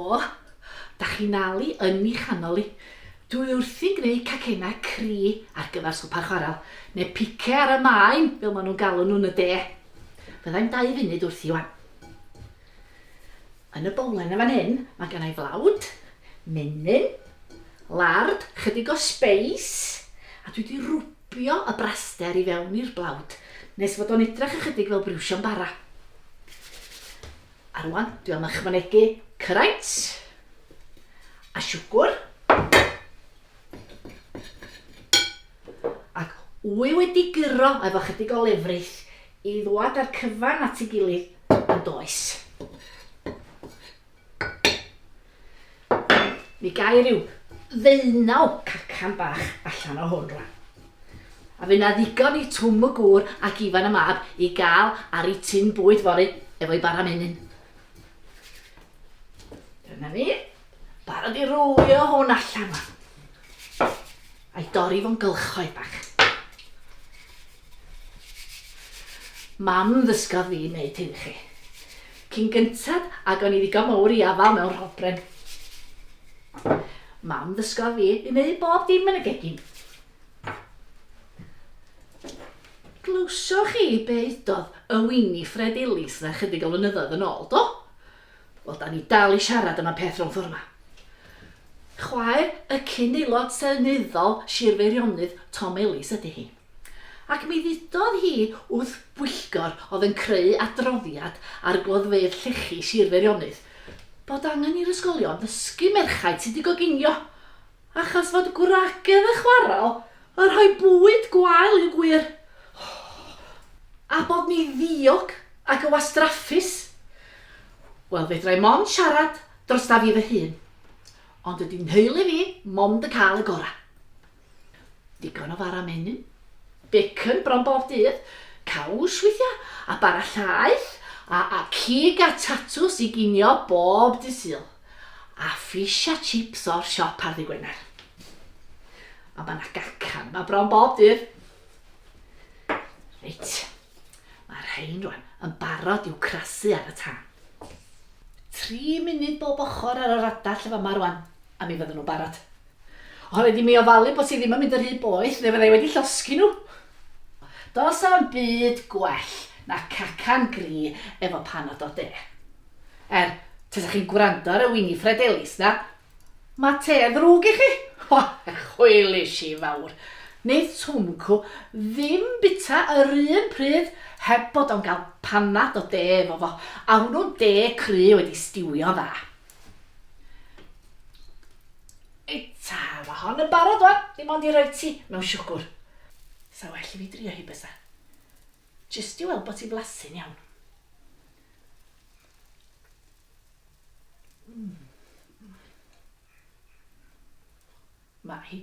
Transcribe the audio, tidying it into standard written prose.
O, da chi'n nalu yn ei chanol i. Dwi wrthi'n gwneud cacennau cri ar gyfer swper chwarel, neu pice ar y maen, fel maen nhw'n galw nhw'n y de. Fyddai'n 2 funud wrthi wan. Yn y bowlen yn fan hyn, mae gennau flawd, menyn, lard, chydig o speis, a dwi wedi rwbio y braster i fewn i'r blawd, nes fod o'n edrych ychydig fel briwsio'n bara. A rwan, dwi am ychwanegu cyraint, a siwgr, ac wy wedi gyro efo chydig o lefrith i ddwad ar cyfan at ei gilydd yn does. Mi gai rhyw 19 cacan bach allan o hwn rwan. A fe na ddigon i Twm y Gŵr ac Ifan y Mab i gael ar ei tin bwyd fory efo'i bara menyn. Dyna ni, barod i rwio hwn allan yma. A'i dorri fo'n gylchoedd bach. Mam ddysgodd fi wneud hyn i chi. Cyn gyntad ag o'n i ddigon mawr i afal mewn rhobren. Mam ddysgodd fi i wneud bob dim yn y gegin. Glwsioch chi be eidodd y Winifred Ellis na chydig o flynyddoedd yn ôl, do? Wel, da ni dal i siarad am y peth rhwng ffordd yma. Chwaer y cyn aelod seneddol Sir Feirionnydd Tom Ellis ydy hi. Ac mi ddudodd hi wrth bwyllgor oedd yn creu adroddiad ar gloddfeydd llechi Sir Feirionnydd bod angen i'r ysgolion ddysgu merchaid sydd wedi goginio, achos fod gwragedd y chwarel yn rhoi bwyd gwael i'w gwir. A bod ni ddiog ac y wastraffus. Wel, fedrai mond siarad dros da fi fy hun, ond ydy'n nheulu fi mond y cael y gora. Digon o fara menyn, bacon bron bob dydd, caws weithia, a bara llaeth, a cig a tatws i ginio bob dydd Sul, a fish a chips o'r siop ar ddi Gwener. A ma' na gacan ma' bron bob dydd. Reit, mae'r rhain rwan yn barod i'w crasu ar y tân. 3 munud bob ochr ar yr adall efo yma rwan, a mi fydden nhw'n barod. Oherwydd i mi ofalu bod si ddim yn mynd yr hyd boeth, neu fyddai wedi llosgi nhw. Dos am byd gwell na cacan gri efo panad o de. Tysach chi'n gwrando ar y Winifred Ellis na, mae te ddrwg i chi. Chwylish i fawr. Neu twmcw ddim bita yr un pryd heb bod o'n cael panad o de efo fo, a hwnnw'n de cry wedi stiwio dda. Eita, mae hon yn barod wan, dim ond i roi ti mewn siwgr. Sa well i fi drio hi bysa. Jyst i weld bod ti'n blasu'n iawn. Mae hi